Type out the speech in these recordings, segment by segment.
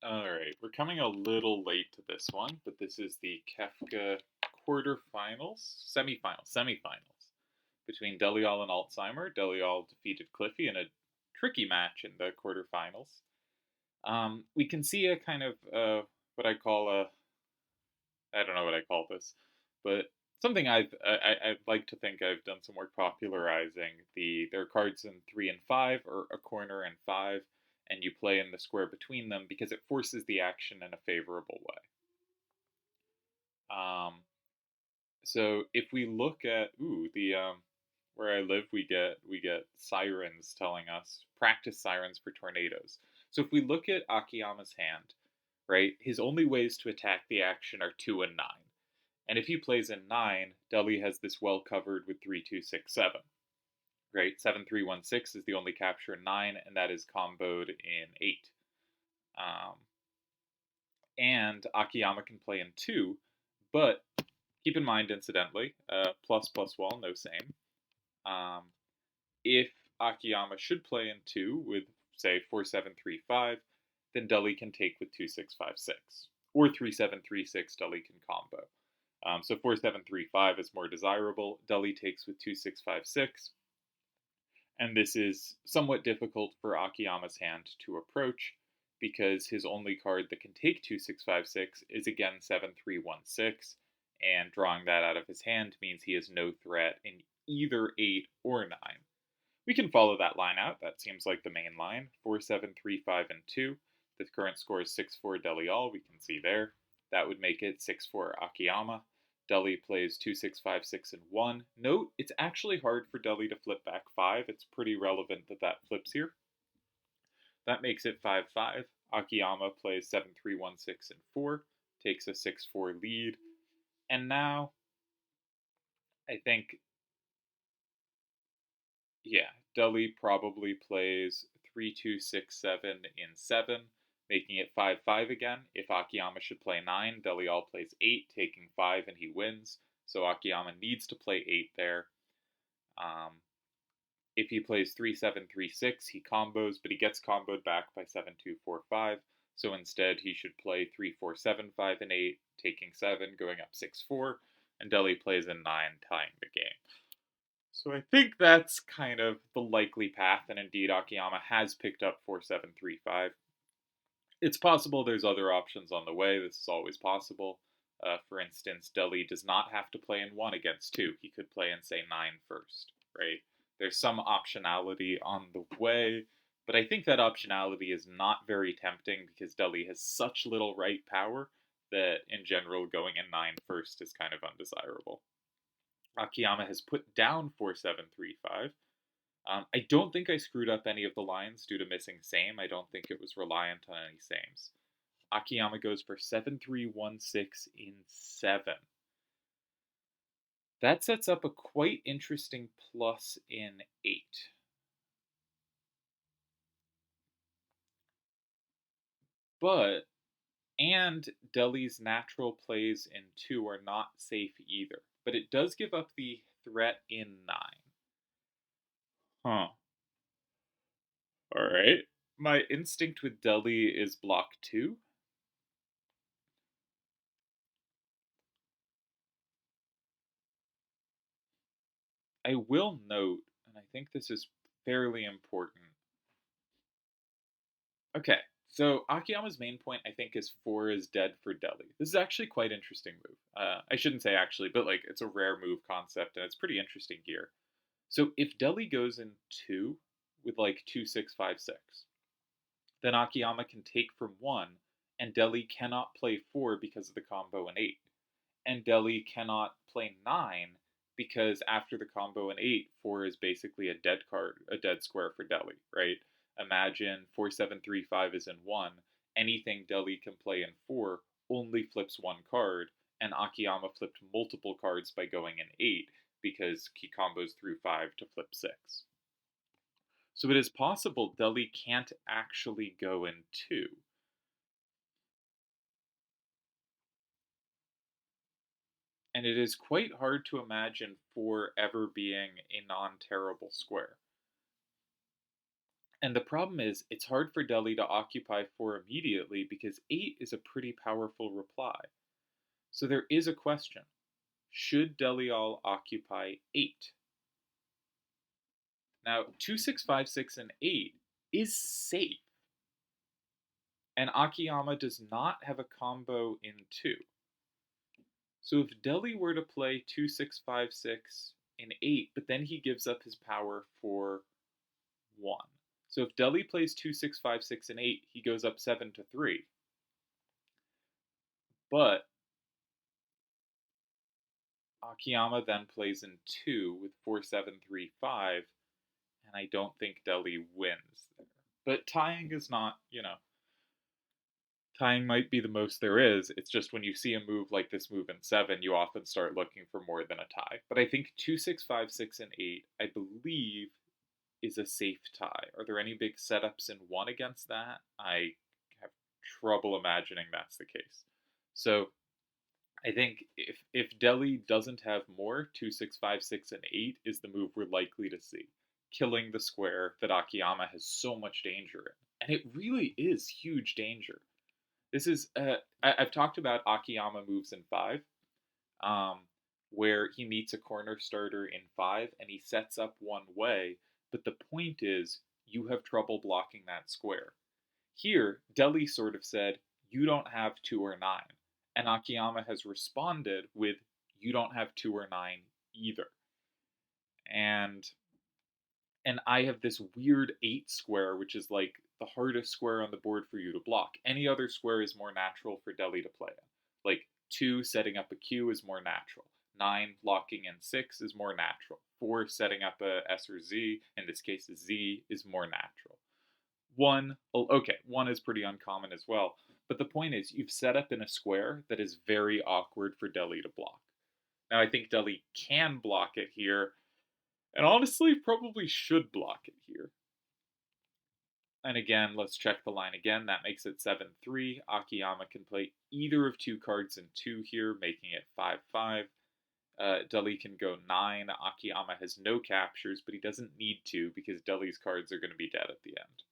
Alright, we're coming a little late to this one, but this is the Kefka semifinals between Delial and Alzheimer. Delial defeated Cliffy in a tricky match in the quarterfinals. We can see a kind of what I call I don't know what I call this, but something I'd like to think I've done some work popularizing. There are cards in 3 and 5 or a corner and 5, and you play in the square between them because it forces the action in a favorable way. So if we look at the where I live, we get sirens telling us practice sirens for tornadoes. So if we look at Akiyama's hand, right, his only ways to attack the action are 2 and 9. And if he plays in 9, Delhi has this well covered with 3, 2, 6, 7. Right? 7, 3, 1, 6 is the only capture in 9, and that is comboed in 8. Um, and Akiyama can play in 2, but keep in mind, incidentally, plus plus wall, no same. If Akiyama should play in 2 with, say, 4, 7, 3, 5, then Delhi can take with 2, 6, 5, 6. Or 3, 7, 3, 6, Delhi can combo. So 4, 7, 3, 5 is more desirable. Delhi takes with 2, 6, 5, 6. And this is somewhat difficult for Akiyama's hand to approach because his only card that can take 2, 6, 5, 6 is again 7, 3, 1, 6. And drawing that out of his hand means he has no threat in either 8 or 9. We can follow that line out. That seems like the main line. 4, 7, 3, 5, and 2. The current score is 6-4 Delial. We can see there. That would make it 6-4 Akiyama. Delhi plays 2, 6, 5, 6, and 1. Note, it's actually hard for Delhi to flip back 5. It's pretty relevant that that flips here. That makes it 5-5. Akiyama plays 7, 3, 1, 6, and 4. Takes a 6-4 lead. And now, I think, Delhi probably plays 3, 2, 6, 7 in 7, making it 5-5 again. If Akiyama should play 9, Delial plays 8, taking 5, and he wins. So Akiyama needs to play 8 there. If he plays 3, 7, 3, 6, he combos, but he gets comboed back by 7, 2, 4, 5. So instead, he should play 3, 4, 7, 5, and 8, taking 7, going up 6-4, and Delhi plays in 9, tying the game. So I think that's kind of the likely path, and indeed Akiyama has picked up 4, 7, 3, 5. It's possible there's other options on the way. This is always possible. For instance, Delhi does not have to play in 1 against 2. He could play in, say, 9 first, right? There's some optionality on the way, but I think that optionality is not very tempting because Delhi has such little right power that, in general, going in 9 first is kind of undesirable. Akiyama has put down 4, 7, 3, 5. I don't think I screwed up any of the lines due to missing same. I don't think it was reliant on any sames. Akiyama goes for 7, 3, 1, 6 in 7. That sets up a quite interesting plus in 8. And Delhi's natural plays in 2 are not safe either. But it does give up the threat in 9. Huh. Alright. My instinct with Delhi is block 2. I will note, and I think this is fairly important. Okay, so Akiyama's main point, I think, is 4 is dead for Delhi. This is actually quite interesting move. I shouldn't say actually, but like it's a rare move concept, and it's pretty interesting here. So if Delhi goes in 2 with like 2, 6, 5, 6, then Akiyama can take from 1, and Delhi cannot play 4 because of the combo in 8. And Delhi cannot play 9 because after the combo in 8, 4 is basically a dead card, a dead square for Delhi, right? Imagine 4, 7, 3, 5 is in 1. Anything Delhi can play in 4 only flips 1 card, and Akiyama flipped multiple cards by going in 8 because he combos through 5 to flip 6. So it is possible Delhi can't actually go in 2. And it is quite hard to imagine 4 ever being a non-terrible square. And the problem is, it's hard for Deli to occupy 4 immediately because 8 is a pretty powerful reply. So there is a question. Should Delial occupy 8? Now, 2656 and 8 is safe, and Akiyama does not have a combo in 2. So if Deli were to play 2656 in 8, but then he gives up his power for 1. So if Deli plays 2656 and 8, he goes up 7 to 3. But Akiyama then plays in 2 with 4735, and I don't think Deli wins there. But tying is not, tying might be the most there is. It's just when you see a move like this move in 7, you often start looking for more than a tie. But I think 2656 and 8, I believe, is a safe tie. Are there any big setups in 1 against that? I have trouble imagining that's the case. So I think if Deli doesn't have more, 2656 and 8 is the move we're likely to see, killing the square that Akiyama has so much danger in. And it really is huge danger. This is I've talked about Akiyama moves in 5, um, where he meets a corner starter in 5 and he sets up one way, but the point is you have trouble blocking that square. Here, Deli sort of said, you don't have 2 or 9. And Akiyama has responded with, you don't have 2 or 9 either. And I have this weird 8 square, which is like the hardest square on the board for you to block. Any other square is more natural for Deli to play in. Like 2 setting up a Q is more natural. 9 blocking in 6 is more natural. 4 setting up a S or Z, in this case a Z, is more natural. 1, okay, 1 is pretty uncommon as well. But the point is, you've set up in a square that is very awkward for Deli to block. Now, I think Deli can block it here, and honestly, probably should block it here. And again, let's check the line again. That makes it 7-3. Akiyama can play either of 2 cards in 2 here, making it 5-5. Deli can go 9. Akiyama has no captures, but he doesn't need to because Deli's cards are going to be dead at the end.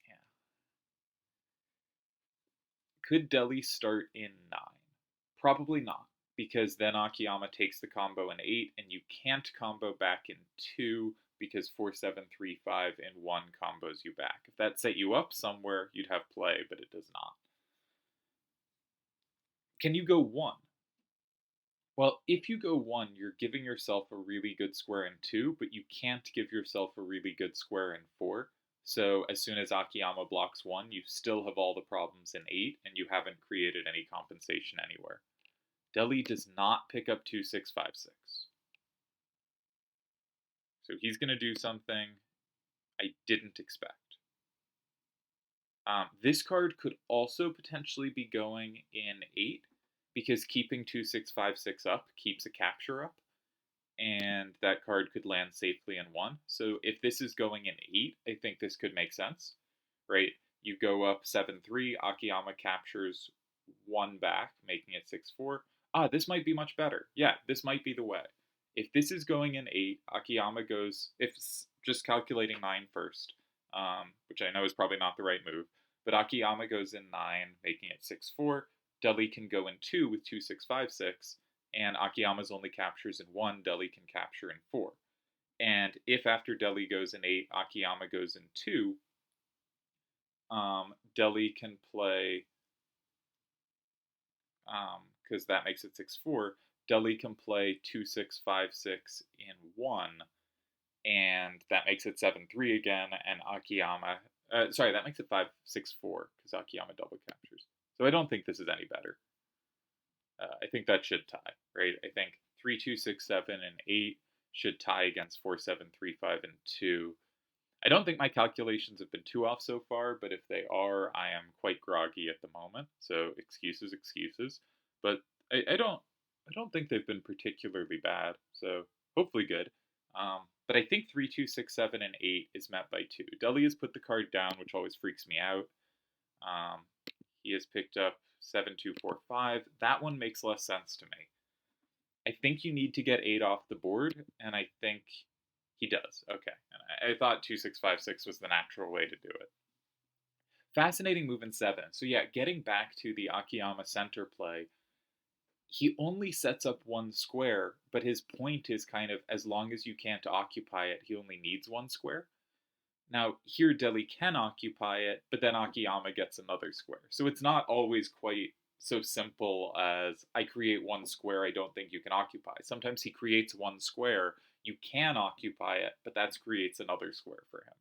Yeah. Could Deli start in 9? Probably not, because then Akiyama takes the combo in 8, and you can't combo back in 2 because 4735 in 1 combos you back. If that set you up somewhere, you'd have play, but it does not. Can you go 1? Well, if you go 1, you're giving yourself a really good square in 2, but you can't give yourself a really good square in 4. So as soon as Akiyama blocks 1, you still have all the problems in 8, and you haven't created any compensation anywhere. Deli does not pick up 2656. So he's going to do something I didn't expect. This card could also potentially be going in 8, because keeping 2656 up keeps a capture up, and that card could land safely in 1. So if this is going in 8, I think this could make sense, right? You go up 7-3, Akiyama captures 1 back, making it 6-4. This might be much better. Yeah, this might be the way. If this is going in 8, Akiyama goes, if just calculating 9 first, which I know is probably not the right move, but Akiyama goes in 9, making it 6-4. Deli can go in 2 with 2656, and Akiyama's only captures in 1, Deli can capture in 4. And if after Deli goes in 8, Akiyama goes in 2, Deli can play, because that makes it 6-4, Deli can play 2656 in 1, and that makes it 7-3 again, and Akiyama, that makes it 5-6-4, because Akiyama double captures. So I don't think this is any better. I think that should tie, right? I think 3-2-6-7 and 8 should tie against 4-7-3-5 and 2. I don't think my calculations have been too off so far, but if they are, I am quite groggy at the moment. So excuses, excuses. But I don't think they've been particularly bad. So hopefully good. But I think 3-2-6-7 and 8 is met by 2. Deli has put the card down, which always freaks me out. He has picked up 7-2-4-5. That one makes less sense to me. I think you need to get 8 off the board, and I think he does. Okay. And I thought 2656 was the natural way to do it. Fascinating move in 7. So, yeah, getting back to the Akiyama center play, he only sets up one square, but his point is kind of as long as you can't occupy it, he only needs one square. Now, here Deli can occupy it, but then Akiyama gets another square. So it's not always quite so simple as I create one square I don't think you can occupy. Sometimes he creates one square, you can occupy it, but that creates another square for him.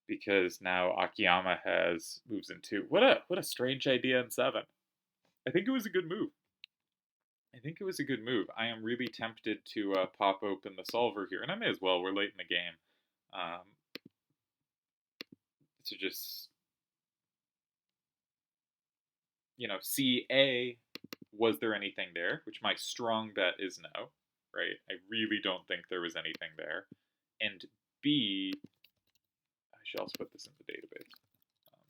Because now Akiyama has moves in 2. What a strange idea in 7. I think it was a good move. I think it was a good move. I am really tempted to pop open the solver here, and I may as well. We're late in the game. To just, see A, was there anything there? Which my strong bet is no, right? I really don't think there was anything there. And B, I should also put this in the database.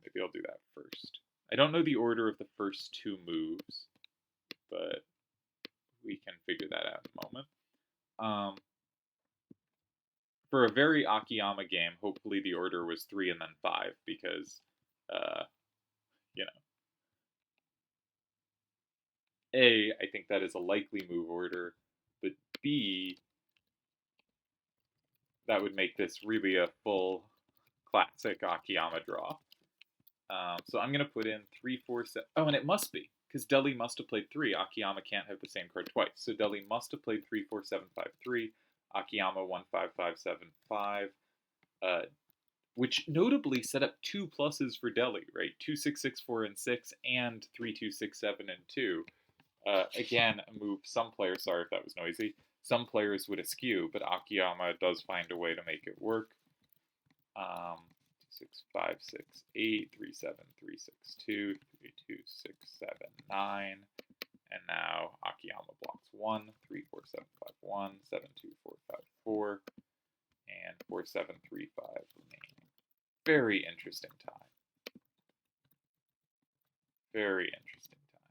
Maybe I'll do that first. I don't know the order of the first 2 moves, but we can figure that out in a moment. For a very Akiyama game, hopefully the order was 3 and then 5, because, you know, A, I think that is a likely move order, but B, that would make this really a full classic Akiyama draw. So I'm going to put in 3, 4, 7. Oh, and it must be, because Deli must have played 3. Akiyama can't have the same card twice. So Deli must have played 3, 4, 7, 5, 3. Akiyama 1, 5, 5, 7, 5. Which notably set up 2 pluses for Deli, right? 2, 6, 6, 4, and 6, and 3, 2, 6, 7, and 2. Again, a move some players, sorry if that was noisy, some players would eschew, but Akiyama does find a way to make it work. 6, 5, 6, 8, 3, 7, 3, 6, 2, 3, 2, 6, 7, 9. And now Akiyama blocks 1, 3, 4, 7, 5, 1, 7, 2, 4, 5, 4, and 4, 7, 3, 5 remaining. Very interesting time. Very interesting time.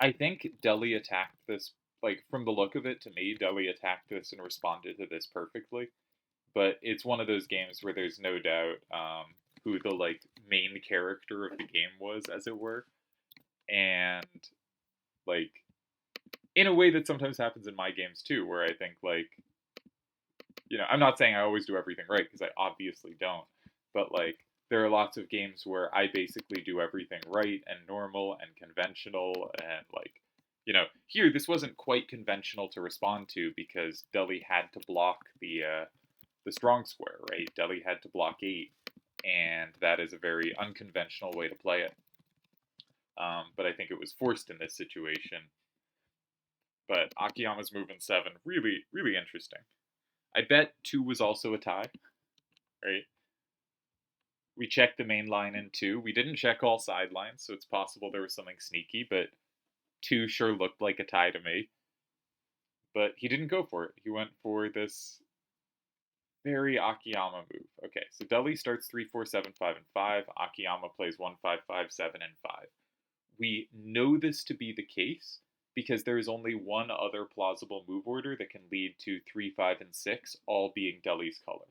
I think Deli attacked this, like, from the look of it, to me, Deli attacked this and responded to this perfectly. But it's one of those games where there's no doubt who the, like, main character of the game was, as it were. And, like, in a way that sometimes happens in my games, too, where I think, like, I'm not saying I always do everything right, because I obviously don't. But, like, there are lots of games where I basically do everything right and normal and conventional and, like, here this wasn't quite conventional to respond to because Deli had to block the strong square, right? Deli had to block 8, and that is a very unconventional way to play it. But I think it was forced in this situation. But Akiyama's move in 7, really, really interesting. I bet 2 was also a tie, right? We checked the main line in 2. We didn't check all sidelines, so it's possible there was something sneaky, but 2 sure looked like a tie to me. But he didn't go for it. He went for this very Akiyama move. Okay, so Deli starts 3, 4, 7, 5, and 5. Akiyama plays 1, 5, 5, 7, and 5. We know this to be the case because there is only one other plausible move order that can lead to 3, 5, and 6, all being Deli's color.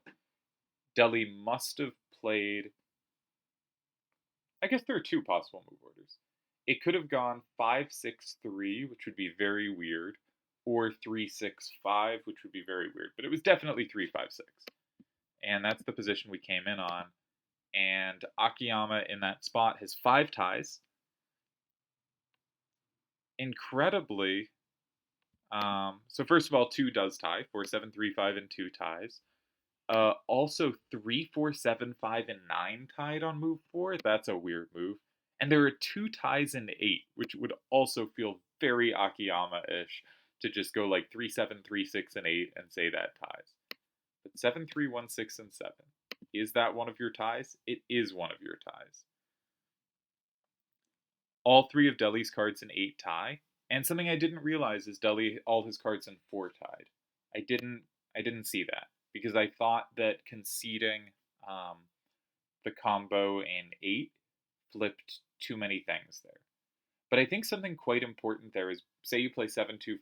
Deli must have played... I guess there are 2 possible move orders. It could have gone 5, 6, 3, which would be very weird, or 3, 6, 5, which would be very weird. But it was definitely 3, 5, 6. And that's the position we came in on. And Akiyama in that spot has 5 ties. Incredibly, so first of all, 2 does tie. 4, 7, 3, 5, and 2 ties. Also, 3, 4, 7, 5, and 9 tied on move 4. That's a weird move. And there are 2 ties in 8, which would also feel very Akiyama-ish to just go like 3, 7, 3, 6, and 8 and say that ties. But 7, 3, 1, 6, and 7. Is that one of your ties? It is one of your ties. All 3 of Deli's cards in 8 tie. And something I didn't realize is Deli, all his cards in 4 tied. I didn't see that because I thought that conceding the combo in 8 flipped too many things there. But I think something quite important there is, say you play 7-2,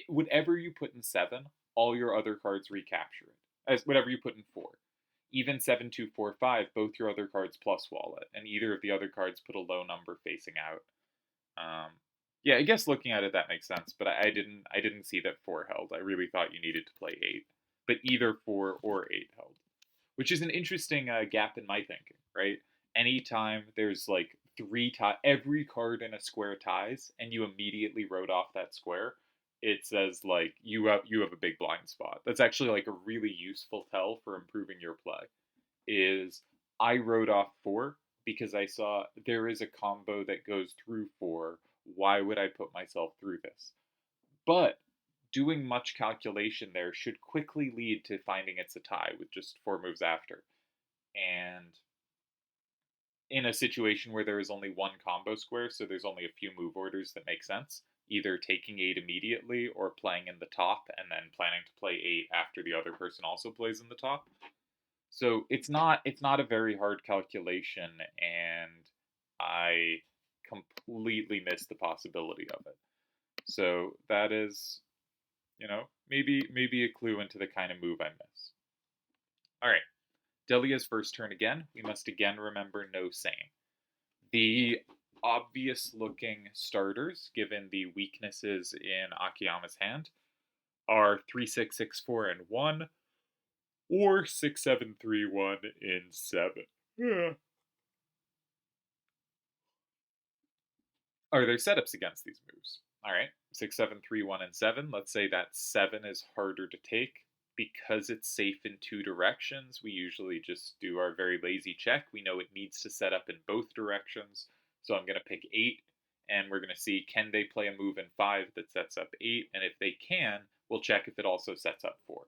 whatever you put in 7, all your other cards recapture it. As whatever you put in 4. Even 7-2-4-5, both your other cards plus wall it, and either of the other cards put a low number facing out. Yeah, I guess looking at it that makes sense, but I didn't see that 4 held. I really thought you needed to play 8, but either 4 or 8 held, which is an interesting gap in my thinking, right? Anytime there's like every card in a square ties, and you immediately wrote off that square, it says like you have a big blind spot. That's actually like a really useful tell for improving your play. Is I wrote off 4 because I saw there is a combo that goes through 4. Why would I put myself through this? But doing much calculation there should quickly lead to finding it's a tie with just 4 moves after. And in a situation where there is only one combo square, so there's only a few move orders that make sense, either taking 8 immediately or playing in the top and then planning to play 8 after the other person also plays in the top. So it's not a very hard calculation, and I completely missed the possibility of it. So that is, maybe a clue into the kind of move I miss. All right, Delia's first turn again. We must again remember no same. The obvious looking starters, given the weaknesses in Akiyama's hand, are 3-6-6-4 and 1, or 6-7-3-1 in 7. Yeah. Are there setups against these moves? All right, 6-7-3-1 and 7. Let's say that 7 is harder to take. Because it's safe in 2 directions, we usually just do our very lazy check. We know it needs to set up in both directions. So I'm going to pick 8, and we're going to see, can they play a move in 5 that sets up 8? And if they can, we'll check if it also sets up 4.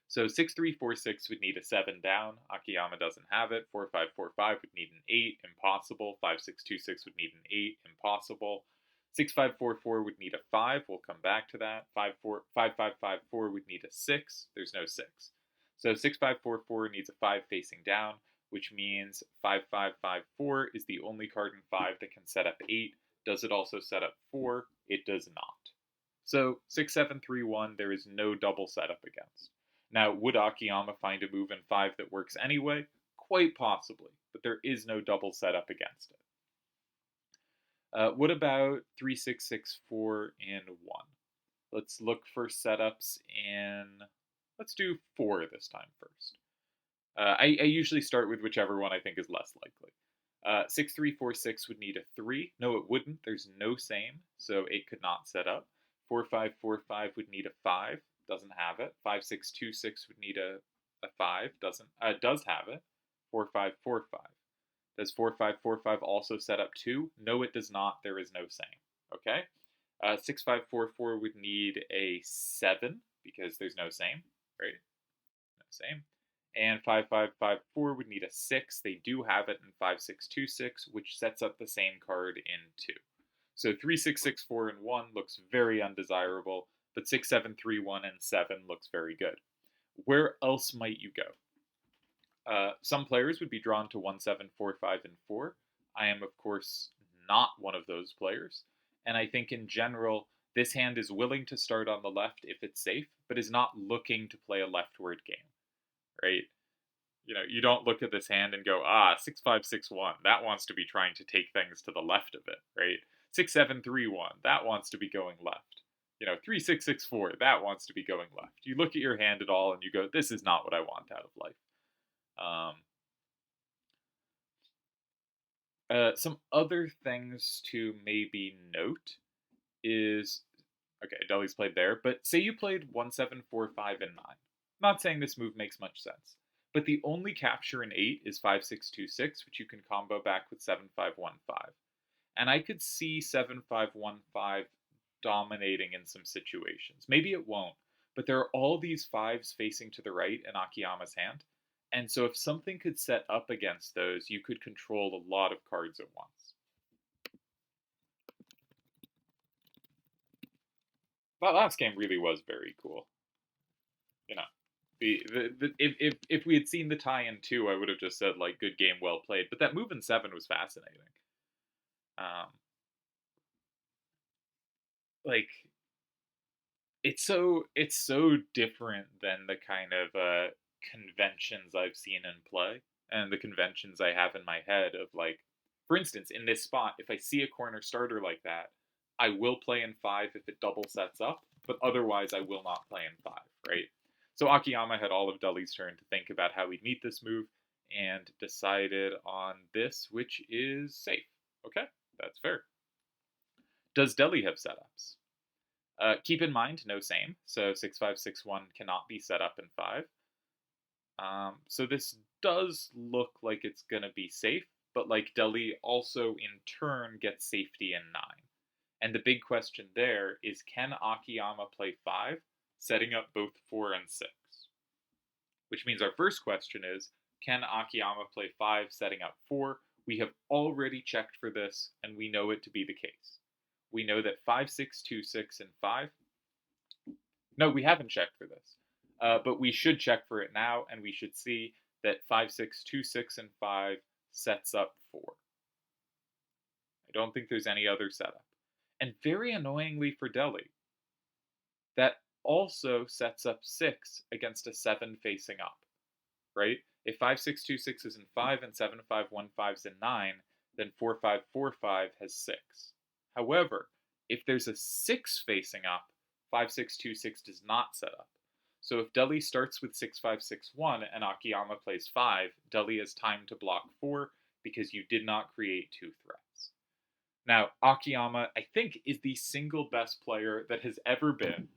So 6-3-4-6 would need a 7 down. Akiyama doesn't have it. 4-5-4-5 would need an 8. Impossible. 5-6-2-6 would need an 8. Impossible. 6-5-4-4 would need a 5. We'll come back to that. 5-5-5-4 would need a 6. There's no 6. So 6-5-4-4 needs a 5 facing down, which means 5-5-5-4 is the only card in 5 that can set up 8. Does it also set up 4? It does not. So 6-7-3-1, there is no double setup against. Now, would Akiyama find a move in 5 that works anyway? Quite possibly, but there is no double setup against it. What about 3-6-6-4 and 1? Let's look for setups in. Let's do 4 this time first. I usually start with whichever one I think is less likely. 6-3-4-6 would need a 3. No, it wouldn't. There's no same, so it could not set up. 4-5-4-5 would need a 5. Doesn't have it. 5-6-2-6 would need a 5. Does have it. 4-5-4-5. Does 4-5-4-5 also set up 2? No, it does not. There is no same. Okay? 6-5-4-4 would need a 7 because there's no same, right? No same. And 5-5-5-4 would need a 6. They do have it in 5-6-2-6, which sets up the same card in 2. So 3-6-6-4 and 1 looks very undesirable, but 6-7-3-1 and 7 looks very good. Where else might you go? Some players would be drawn to 1-7-4-5 and 4. I am, of course, not one of those players. And I think in general, this hand is willing to start on the left if it's safe, but is not looking to play a leftward game, right? You don't look at this hand and go, 6-5-6-1, that wants to be trying to take things to the left of it, right? 6-7-3-1, that wants to be going left. 3-6-6-4, that wants to be going left. You look at your hand at all and you go, this is not what I want out of life. Some other things to maybe note is, okay, Deli's played there, but say you played 1-7-4-5 and 9. I'm not saying this move makes much sense, but the only capture in 8 is 5-6-2-6, which you can combo back with 7-5-1-5. And I could see 7-5-1-5 dominating in some situations. Maybe it won't, but there are all these 5s facing to the right in Akiyama's hand. And so if something could set up against those, you could control a lot of cards at once. That last game really was very cool. If we had seen the tie in 2, I would have just said like good game, well played. But that move in 7 was fascinating. Um, like it's so different than the kind of conventions I've seen in play and the conventions I have in my head of like, for instance, in this spot, if I see a corner starter like that, I will play in 5 if it double sets up, but otherwise I will not play in 5, right? So Akiyama had all of Deli's turn to think about how we'd meet this move and decided on this, which is safe. Okay, that's fair. Does Deli have setups? Keep in mind, no same. So 6561 cannot be set up in 5. So this does look like it's going to be safe, but like Deli also in turn gets safety in 9. And the big question there is, can Akiyama play 5, setting up both 4 and 6? Which means our first question is, can Akiyama play 5, setting up 4? We have already checked for this, and we know it to be the case. We know that 5, 6, 2, 6, and 5. No, we haven't checked for this. But we should check for it now, and we should see that 5, 6, 2, 6, and 5 sets up 4. I don't think there's any other setup. And very annoyingly for Deli, that also sets up 6 against a 7 facing up, right? If 5, 6, 2, 6 is in 5 and 7, 5, 1, 5 is in 9, then 4, 5, 4, 5 has 6. However, if there's a 6 facing up, 5, 6, 2, 6 does not set up. So if Deli starts with 6, 5, 6, 1 and Akiyama plays 5, Deli has time to block 4 because you did not create 2 threats. Now, Akiyama, I think, is the single best player that has ever been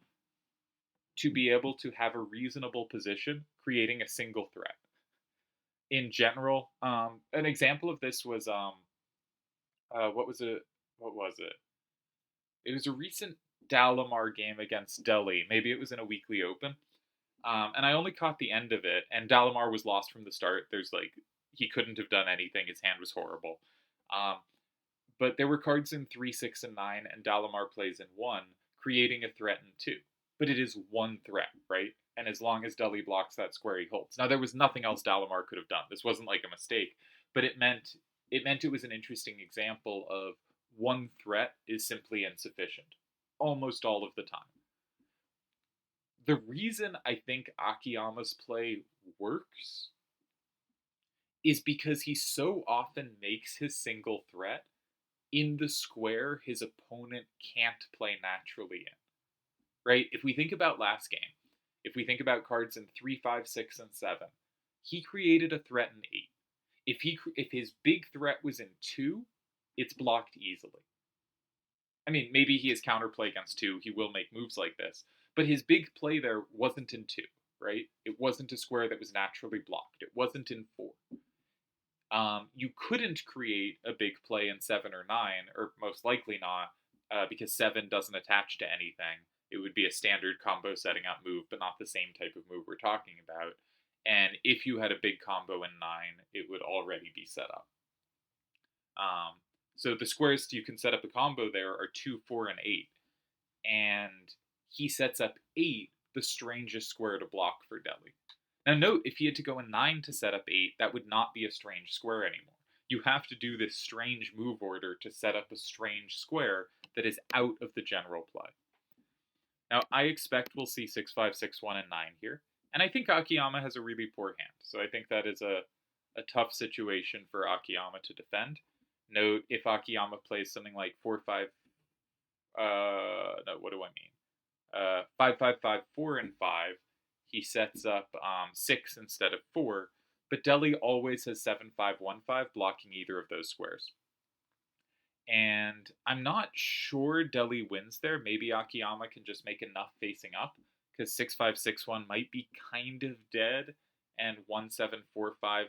to be able to have a reasonable position creating a single threat. In general, an example of this was what was it? What was it? It was a recent Dalamar game against Deli. Maybe it was in a weekly open. And I only caught the end of it, and Dalamar was lost from the start. There's like, he couldn't have done anything. His hand was horrible. Um, but there were cards in 3, 6, and 9, and Dalamar plays in 1, creating a threat in 2. But it is one threat, right? And as long as Deli blocks that square, he holds. Now, there was nothing else Dalamar could have done. This wasn't like a mistake, but it was an interesting example of one threat is simply insufficient almost all of the time. The reason I think Akiyama's play works is because he so often makes his single threat in the square his opponent can't play naturally in. Right? If we think about last game, if we think about cards in 3, 5, 6, and 7, he created a threat in 8. If his big threat was in 2, it's blocked easily. I mean, maybe he has counterplay against 2, he will make moves like this, but his big play there wasn't in 2, right? It wasn't a square that was naturally blocked. It wasn't in 4. You couldn't create a big play in 7 or 9, or most likely not, because 7 doesn't attach to anything. It would be a standard combo setting up move, but not the same type of move we're talking about. And if you had a big combo in 9, it would already be set up. So the squares you can set up a combo there are 2, 4, and 8. And he sets up 8, the strangest square to block for Deli. Now note, if he had to go in 9 to set up 8, that would not be a strange square anymore. You have to do this strange move order to set up a strange square that is out of the general play. Now, I expect we'll see 6, 5, 6, 1, and 9 here. And I think Akiyama has a really poor hand. So I think that is a tough situation for Akiyama to defend. Note, if Akiyama plays something like 4, 5, no, what do I mean? 5, 5, 5, 4, and 5, he sets up 6 instead of 4, but Deli always has 7, 5, 1, 5 blocking either of those squares. And I'm not sure Deli wins there. Maybe Akiyama can just make enough facing up, because 6, 5, 6, 1 might be kind of dead, and 1, 7, 4, 5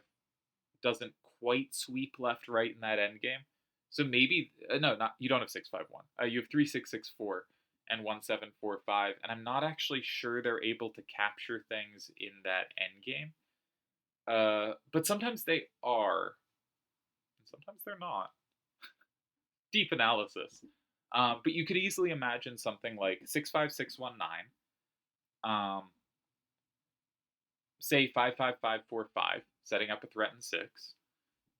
doesn't quite sweep left, right in that endgame. So maybe, no, not you don't have 6, 5, 1. You have 3, 6, 6, 4. And 1, 7, 4, 5, and I'm not actually sure they're able to capture things in that endgame. But sometimes they are, and sometimes they're not. Deep analysis. But you could easily imagine something like 6, 5, 6, 1, 9. say 5-5-5-4-5, setting up a threat in 6.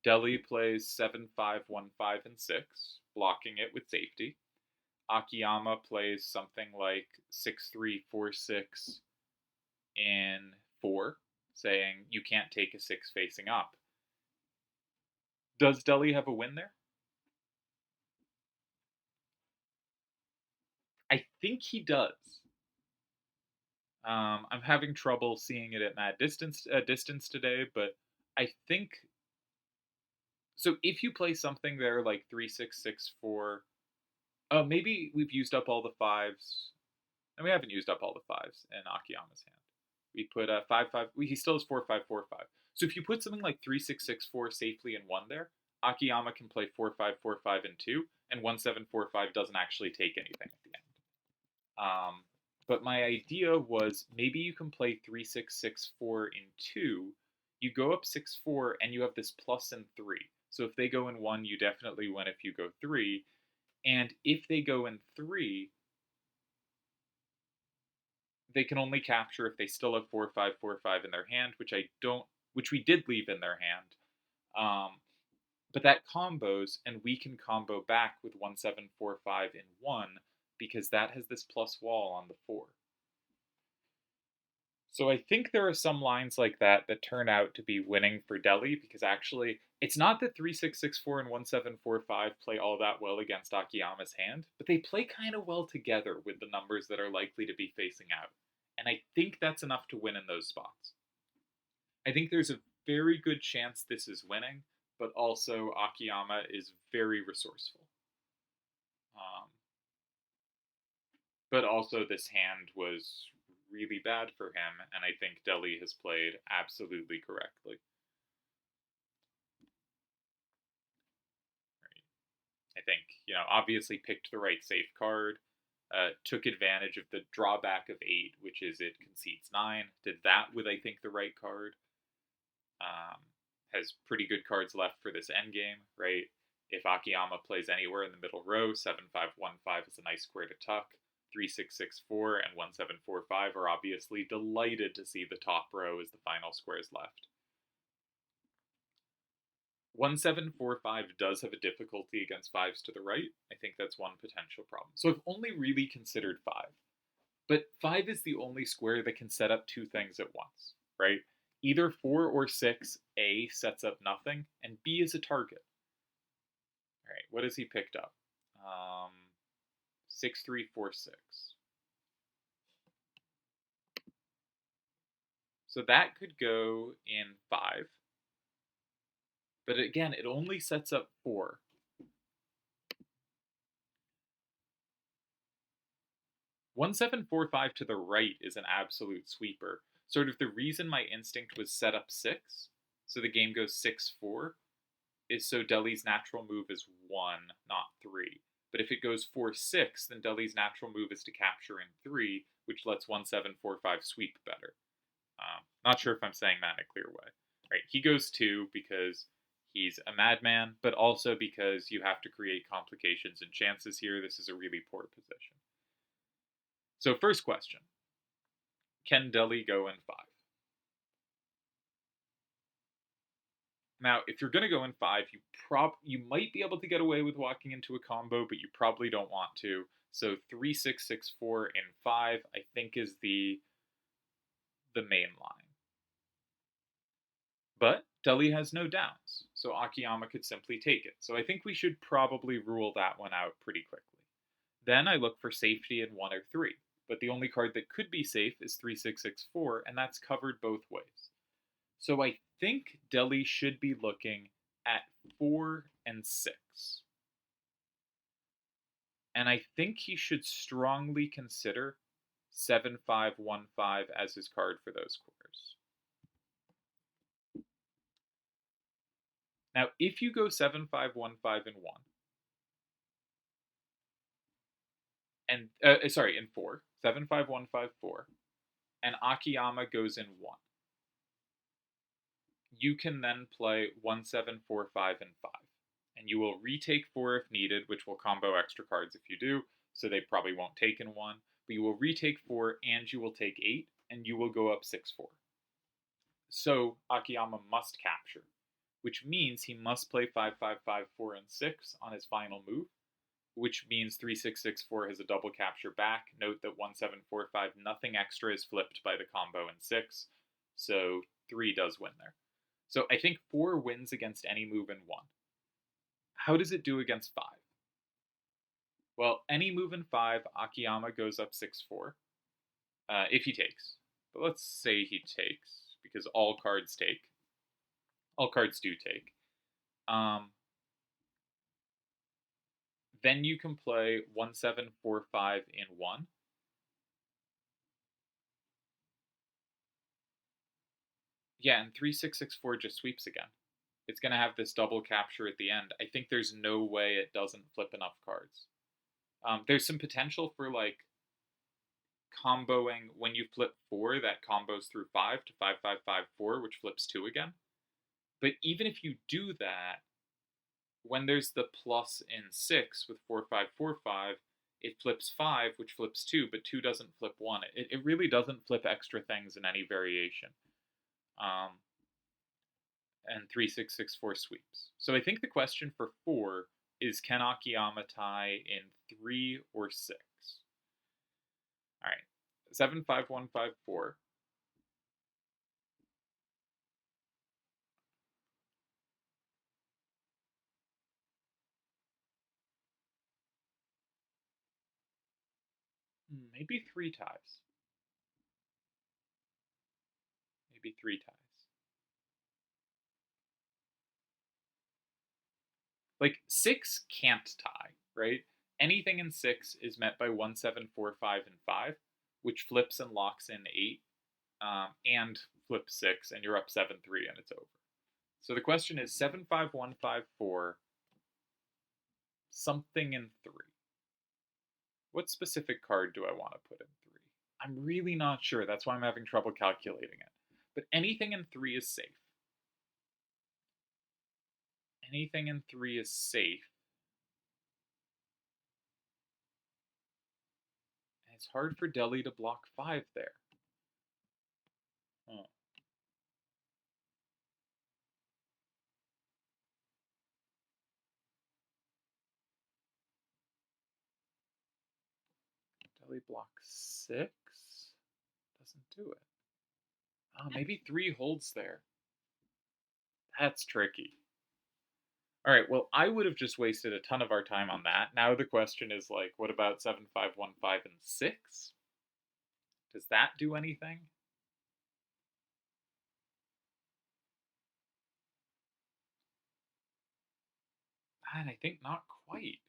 Deli plays 7-5-1-5 in 6, blocking it with safety. Akiyama plays something like 6-3-4-6 in 4, saying you can't take a 6 facing up. Does Deli have a win there? I think he does. I'm having trouble seeing it at mad distance today, but I think so. If you play something there like 3-6-6-4, maybe we've used up all the fives, and we haven't used up all the fives in Akiyama's hand. We put a 5-5. He still has 4-5-4-5. So if you put something like 3-6-6-4 safely in 1 there, Akiyama can play 4-5-4-5 in 2, and 1-7-4-5 doesn't actually take anything at the end. But my idea was maybe you can play 3-6-6-4 in 2. You go up 6-4, and you have this plus in 3. So if they go in 1, you definitely win if you go 3. And if they go in 3, they can only capture if they still have 4-5-4-5 in their hand, which we did leave in their hand. But that combos, and we can combo back with 1-7-4-5 in 1 because that has this plus wall on the 4. So I think there are some lines like that that turn out to be winning for Deli because actually it's not that 3-6-6-4 and 1-7-4-5 play all that well against Akiyama's hand, but they play kind of well together with the numbers that are likely to be facing out. And I think that's enough to win in those spots. I think there's a very good chance this is winning, but also Akiyama is very resourceful. But also this hand was really bad for him, and I think Deli has played absolutely correctly. Right. I think, obviously picked the right safe card, took advantage of the drawback of 8, which is it concedes 9, did that with, I think, the right card. Has pretty good cards left for this endgame, right? If Akiyama plays anywhere in the middle row, 7-5-1-5 is a nice square to tuck. 3-6-6-4 and 1-7-4-5 are obviously delighted to see the top row as the final squares left. 1-7-4-5 does have a difficulty against 5s to the right. I think that's one potential problem. So I've only really considered 5. But 5 is the only square that can set up 2 things at once, right? Either 4 or 6, A sets up nothing, and B is a target. All right, what has he picked up? 6-3-4-6. So that could go in 5. But again, it only sets up 4. One 7-4-5 to the right is an absolute sweeper. Sort of the reason my instinct was set up 6, so the game goes 6-4, is so Deli's natural move is 1, not 3. But if it goes 4-6, then Deli's natural move is to capture in 3, which lets 1-7-4-5 sweep better. Not sure if I'm saying that in a clear way. Right, he goes 2 because he's a madman, but also because you have to create complications and chances here. This is a really poor position. So first question, can Deli go in 5? Now, if you're going to go in 5, you might be able to get away with walking into a combo, but you probably don't want to. So 3-6-6-4 in 5, I think, is the main line. But Deli has no downs, so Akiyama could simply take it. So I think we should probably rule that one out pretty quickly. Then I look for safety in 1 or 3, but the only card that could be safe is 3-6-6-4, and that's covered both ways. So I think Deli should be looking at 4 and 6. And I think he should strongly consider 7-5-1-5 as his card for those squares. Now, if you go 7-5-1-5 in 1, and in 4, 7-5-1-5-4, and Akiyama goes in 1, you can then play 1-7-4-5 in 5. And you will retake 4 if needed, which will combo extra cards if you do, so they probably won't take in 1. But you will retake 4, and you will take 8, and you will go up 6-4. So Akiyama must capture, which means he must play 5-5-5, 4, and 6 on his final move, which means 3-6-6-4 has a double capture back. Note that 1-7-4-5, nothing extra is flipped by the combo in 6, so 3 does win there. So I think 4 wins against any move in 1. How does it do against 5? Well, any move in 5, Akiyama goes up 6-4, if he takes. But let's say he takes, because all cards take. All cards do take. Then you can play 1-7-4-5 in 1. Yeah, and 3-6-6-4 just sweeps again. It's going to have this double capture at the end. I think there's no way it doesn't flip enough cards. There's some potential for like comboing when you flip 4 that combos through 5 to 5-5-5-4, which flips 2 again. But even if you do that, when there's the plus in 6 with 4-5-4-5, it flips 5, which flips 2, but 2 doesn't flip 1. It really doesn't flip extra things in any variation. And 3-6-6-4 sweeps. So I think the question for 4 is, can Akiyama tie in 3 or 6? All right, 7-5-1-5-4. Maybe 3 ties. Maybe 3 ties. Like 6 can't tie, right? Anything in 6 is met by 1-7-4-5 and 5, which flips and locks in 8, and flips 6, and you're up 7-3 and it's over. So the question is 7-5-1-5-4, something in 3. What specific card do I want to put in 3? I'm really not sure. That's why I'm having trouble calculating it. But anything in 3 is safe. Anything in 3 is safe. And it's hard for Deli to block 5 there. Oh. Deli blocks 6? Doesn't do it. Oh, maybe 3 holds there. That's tricky. All right, well, I would have just wasted a ton of our time on that. Now the question is, like, what about 7-5-1-5 and 6? Does that do anything? And I think not quite.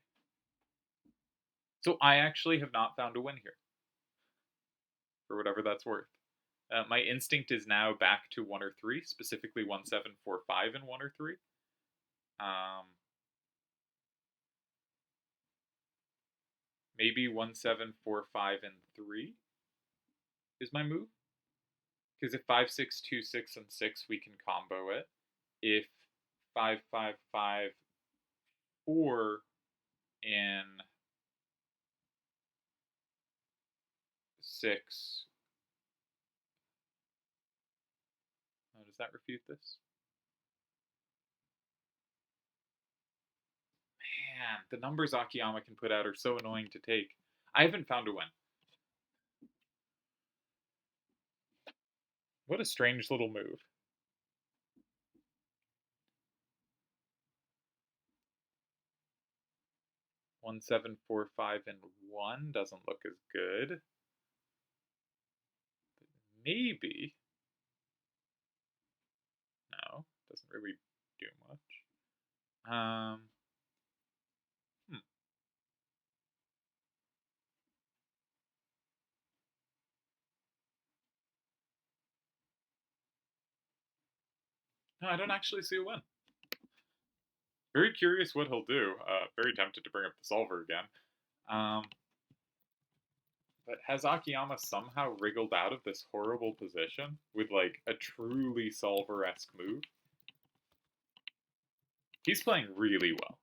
So I actually have not found a win here, for whatever that's worth. My instinct is now back to 1 or 3, specifically 1-7-4-5 and 1 or 3. Maybe 1-7-4-5 and 3 is my move. Because if 5-6-2-6 and 6, we can combo it. If 5-5-5-4 in 6. Oh, does that refute this? Man, the numbers Akiyama can put out are so annoying to take. I haven't found a win. What a strange little move. One, 7-4-5 and 1 doesn't look as good. But maybe. No, doesn't really do much. No, I don't actually see a win. Very curious what he'll do. Very tempted to bring up the solver again. But has Akiyama somehow wriggled out of this horrible position with like a truly solver-esque move? He's playing really well.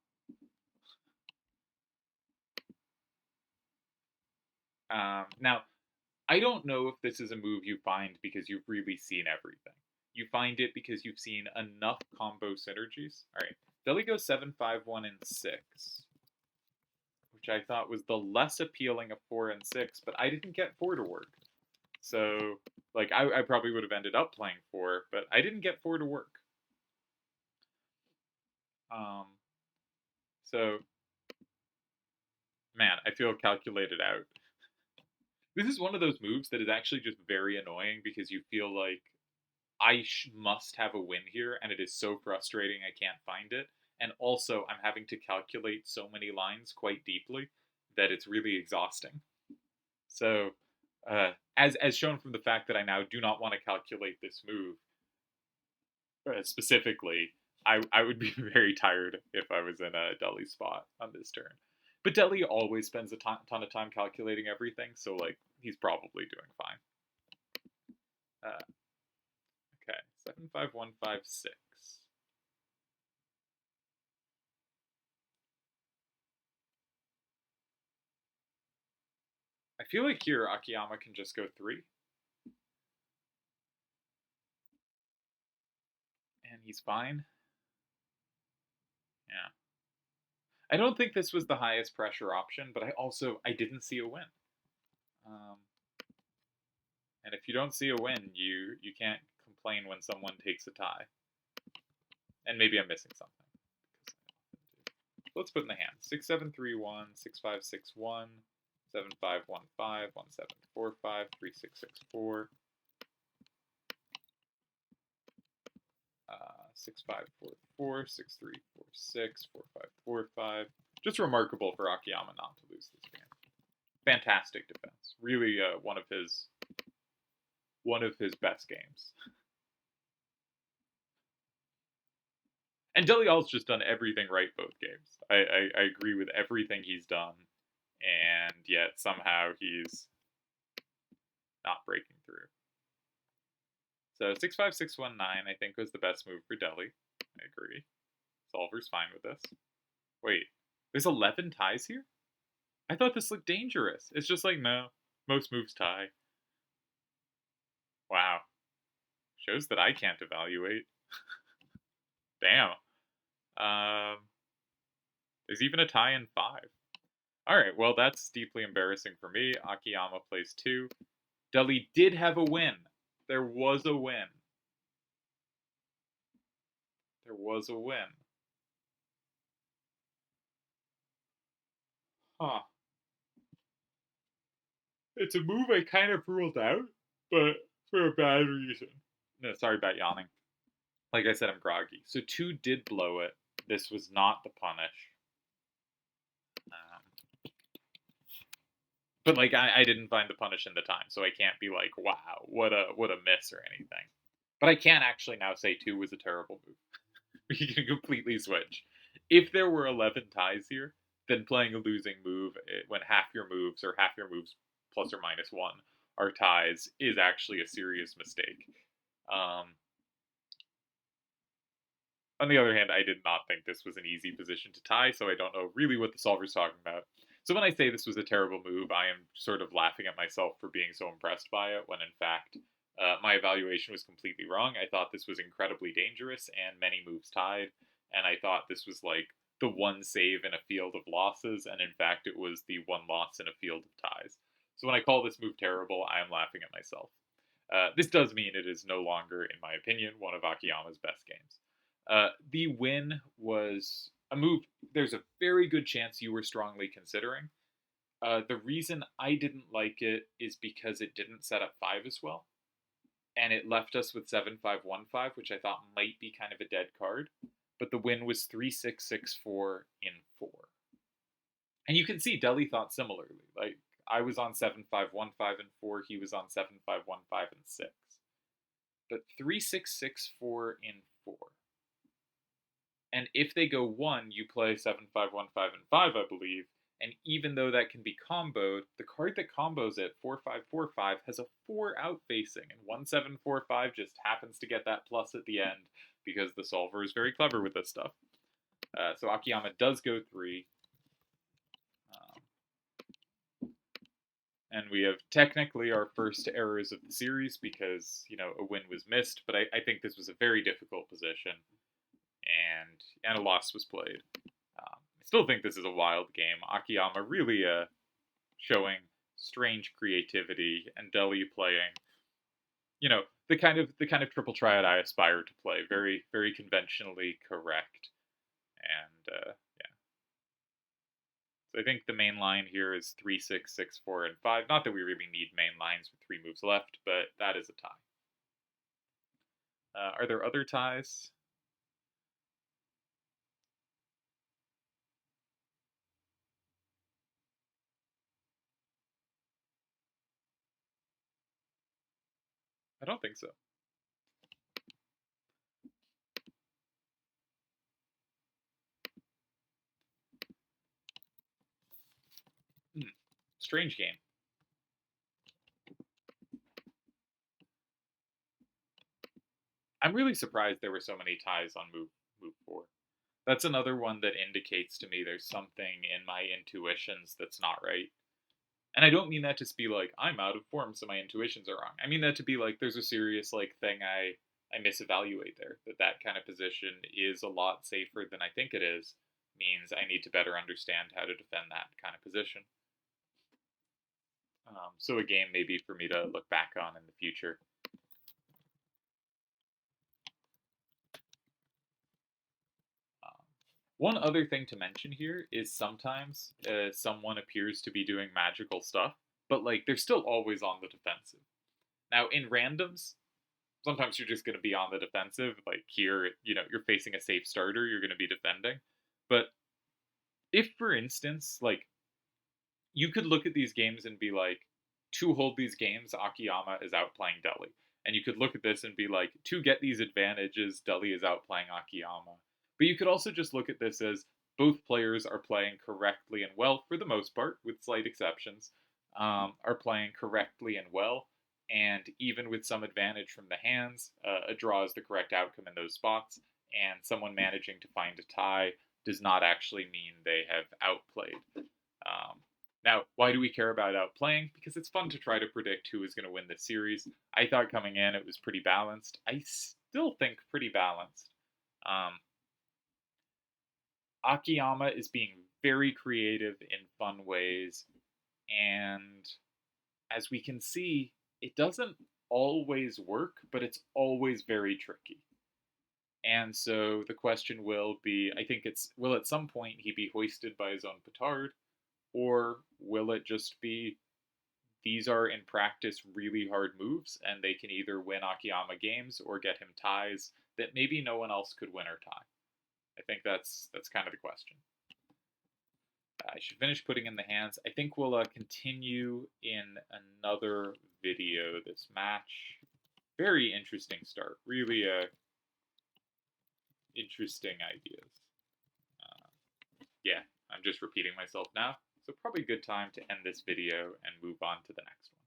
Now, I don't know if this is a move you find because you've really seen everything. You find it because you've seen enough combo synergies. All right, Deli goes 7, 5, 1, and 6, which I thought was the less appealing of 4 and 6, but I didn't get 4 to work. So, like, I probably would have ended up playing 4, but I didn't get 4 to work. Um, so, man, I feel calculated out. This is one of those moves that is actually just very annoying because you feel like I must have a win here, and it is so frustrating I can't find it. And also, I'm having to calculate so many lines quite deeply that it's really exhausting. So, as shown from the fact that I now do not want to calculate this move specifically, I would be very tired if I was in a Deli spot on this turn. But Deli always spends a ton of time calculating everything, so like he's probably doing fine. Okay, 7, 5, 1, 5, 6. I feel like here Akiyama can just go 3. And he's fine. Yeah. I don't think this was the highest pressure option, but I didn't see a win. And if you don't see a win, you can't complain when someone takes a tie. And maybe I'm missing something. Let's put in the hand. 6, 7, 3, 1, 6, 5, 6, 1, 7, 5, 1, 5, 1, 7, 4, 5, 3, 6, 6, 4. 6, 5, 4, 4, 6, 3, 4, 6, 4, 5, 4, 5. Just remarkable for Akiyama not to lose this game. Fantastic defense. Really one of his best games. And Delial's just done everything right both games. I agree with everything he's done, and yet somehow he's not breaking through. So 6, 5, 6, 1, 9 I think was the best move for Deli. I agree. Solver's fine with this. Wait, there's 11 ties here? I thought this looked dangerous. It's just like, no, most moves tie. Wow. Shows that I can't evaluate. Damn. There's even a tie in 5. Alright, well, that's deeply embarrassing for me. Akiyama plays 2. Deli did have a win. There was a win. There was a win. Huh. It's a move I kind of ruled out, but for a bad reason. No, sorry about yawning. Like I said, I'm groggy. So 2 did blow it. This was not the punish. But like I didn't find the punish in the time, so I can't be like, wow, what a miss or anything. But I can actually now say 2 was a terrible move. We can completely switch. If there were 11 ties here, then playing a losing move when half your moves or half your moves plus or minus 1 are ties is actually a serious mistake. On the other hand, I did not think this was an easy position to tie, so I don't know really what the solver's talking about. So when I say this was a terrible move, I am sort of laughing at myself for being so impressed by it, when in fact, my evaluation was completely wrong. I thought this was incredibly dangerous, and many moves tied, and I thought this was like the one save in a field of losses, and in fact it was the one loss in a field of ties. So when I call this move terrible, I am laughing at myself. This does mean it is no longer, in my opinion, one of Akiyama's best games. The win was a move there's a very good chance you were strongly considering. The reason I didn't like it is because it didn't set up 5 as well. And it left us with 7, 5, 1, 5, which I thought might be kind of a dead card. But the win was 3, 6, 6, 4 in 4. And you can see Deli thought similarly. Like, I was on 7, 5, 1, 5, and 4. He was on 7, 5, 1, 5, and 6. But 3, 6, 6, 4 in 4. And if they go 1, you play 7, 5, 1, 5, and 5, I believe. And even though that can be comboed, the card that combos it, 4, 5, 4, 5, has a 4 out facing. And 1, 7, 4, 5 just happens to get that plus at the end because the solver is very clever with this stuff. So Akiyama does go 3. And we have technically our first errors of the series because, a win was missed, but I think this was a very difficult position, and a loss was played. I still think this is a wild game. Akiyama really showing strange creativity, and Deli playing, the kind of triple triad I aspire to play. Very, very conventionally correct. And yeah. So I think the main line here is 3, 6, 6, 4, and 5. Not that we really need main lines with 3 moves left, but that is a tie. Are there other ties? I don't think so. Hmm. Strange game. I'm really surprised there were so many ties on move 4. That's another one that indicates to me there's something in my intuitions that's not right. And I don't mean that to be like I'm out of form, so my intuitions are wrong. I mean that to be like there's a serious thing I misevaluate there. That kind of position is a lot safer than I think it is. Means I need to better understand how to defend that kind of position. So a game maybe for me to look back on in the future. Um, One other thing to mention here is sometimes someone appears to be doing magical stuff, but they're still always on the defensive. Now in randoms, sometimes you're just going to be on the defensive. Like here, you're facing a safe starter, you're going to be defending. But if, for instance, you could look at these games and be like, to hold these games, Akiyama is outplaying Deli. And you could look at this and be like, to get these advantages, Deli is outplaying Akiyama. But you could also just look at this as both players are playing correctly and well, for the most part, with slight exceptions, are playing correctly and well. And even with some advantage from the hands, a draw is the correct outcome in those spots. And someone managing to find a tie does not actually mean they have outplayed. Um, Now, why do we care about outplaying? Because it's fun to try to predict who is going to win this series. I thought coming in it was pretty balanced. I still think pretty balanced. Um, Akiyama is being very creative in fun ways, and as we can see, it doesn't always work, but it's always very tricky. And so the question will be, I think will at some point he be hoisted by his own petard, or will it just be these are in practice really hard moves, and they can either win Akiyama games or get him ties that maybe no one else could win or tie. I think that's kind of the question. I should finish putting in the hands. I think we'll continue in another video this match. Very interesting start. Really interesting ideas. Yeah, I'm just repeating myself now. So probably a good time to end this video and move on to the next one.